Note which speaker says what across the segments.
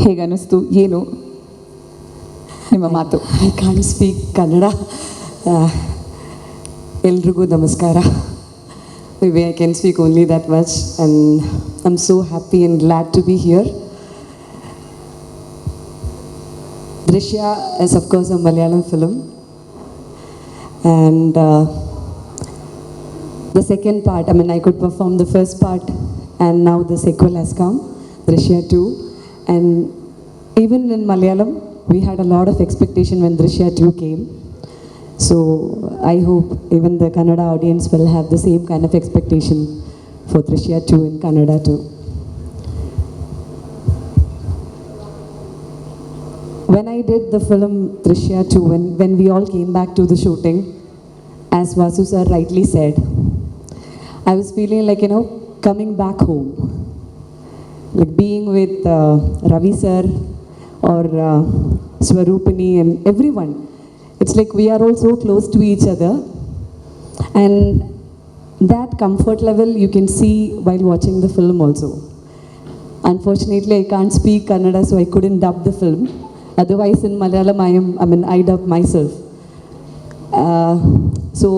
Speaker 1: ಹೇಗನ್ನಿಸ್ತು ಏನು ನಿಮ್ಮ ಮಾತು?
Speaker 2: I can't speak Kannada. ಎಲ್ರಿಗೂ ನಮಸ್ಕಾರ. Maybe I can speak only that much, and I'm so happy and glad to be here. Drishya is of course a Malayalam film, and the second part, I mean, I could perform the first part, and now the sequel has come, Drishya 2, and even in Malayalam, we had a lot of expectation when Drishya 2 came. So I hope even the Kannada audience will have the same kind of expectation for Drishya 2 in Kannada too. When I did the film Drishya 2, when we all came back to the shooting, as Vasu sir rightly said, I was feeling like, coming back home. Like being with Ravi sir or Swarupini and everyone. It's like we are all so close to each other. And that comfort level you can see while watching the film also. Unfortunately, I can't speak Kannada, so I couldn't dub the film. Otherwise, in Malayalam, I dub myself. So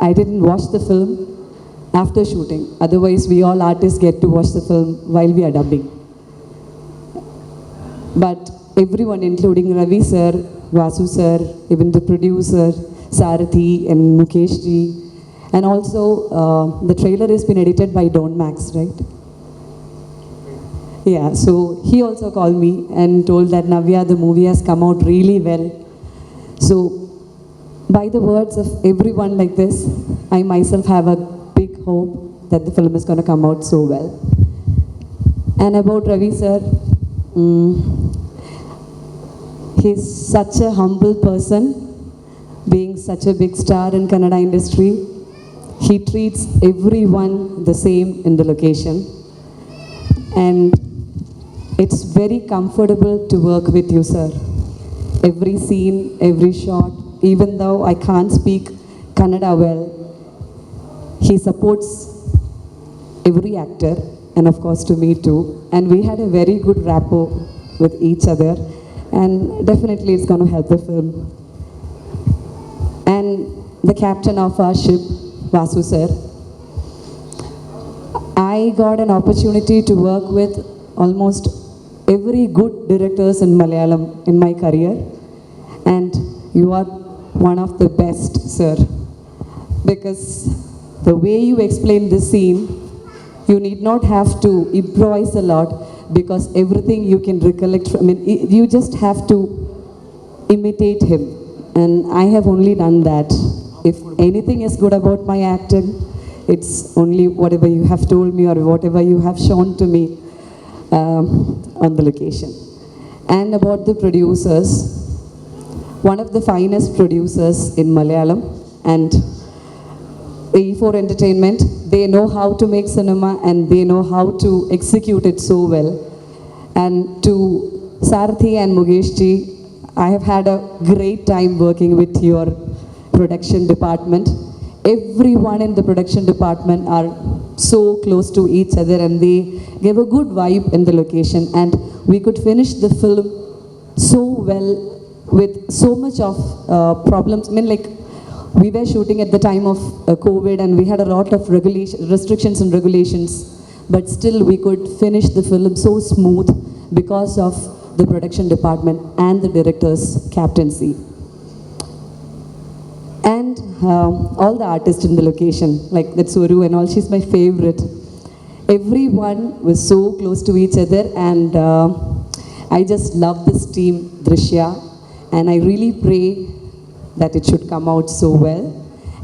Speaker 2: I didn't watch the film after shooting. Otherwise, we all artists get to watch the film while we are dubbing. But everyone, including Ravi sir, Vasu sir, even the producer, Sarathi and Mukesh ji, and also the trailer has been edited by Don Max, right? Yeah, so he also called me and told that Navya, the movie has come out really well. So by the words of everyone like this, I myself have a big hope that the film is going to come out so well. And about Ravi sir, he's such a humble person, being such a big star in Kannada industry. He treats everyone the same in the location. And it's very comfortable to work with you, sir. Every scene, every shot, even though I can't speak Kannada well, he supports every actor, and of course to me too. And we had a very good rapport with each other, and definitely it's going to help the film. And the captain of our ship, Vasu sir, I got an opportunity to work with almost every good directors in Malayalam in my career, and you are one of the best, sir, because the way you explain this scene, you need not have to improvise a lot, because everything you can recollect from, you just have to imitate him, and I have only done that. If anything is good about my acting, it's only whatever you have told me or whatever you have shown to me on the location. And about the producers, one of the finest producers in Malayalam, and E4 Entertainment, they know how to make cinema and they know how to execute it so well. And to Sarathi and Mukesh ji, I have had a great time working with your production department. Everyone in the production department are so close to each other, and they gave a good vibe in the location, and we could finish the film so well with so much of problems. We were shooting at the time of COVID, and we had a lot of restrictions and regulations, but still we could finish the film so smooth because of the production department and the director's captaincy. And all the artists in the location, like that Suru and all, she's my favorite. Everyone was so close to each other, and I just love this team, Drishya, and I really pray that it should come out so well.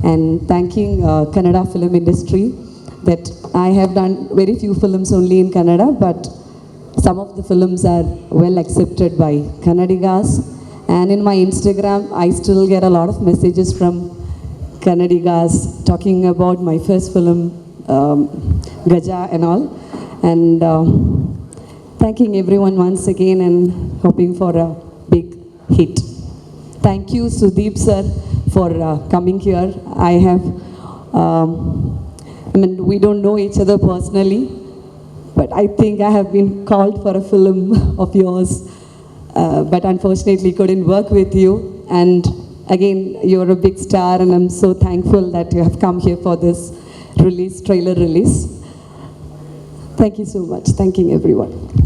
Speaker 2: And thanking Kannada film industry, that I have done very few films only in Kannada, but some of the films are well accepted by Kannadigas. And in my Instagram, I still get a lot of messages from Kannadigas talking about my first film, Gaja and all. And thanking everyone once again and hoping for a big hit. Thank you, Sudeep sir, for coming here. We don't know each other personally, but I think I have been called for a film of yours, but unfortunately couldn't work with you. And again, you're a big star, and I'm so thankful that you have come here for this trailer release. Thank you so much. Thanking everyone.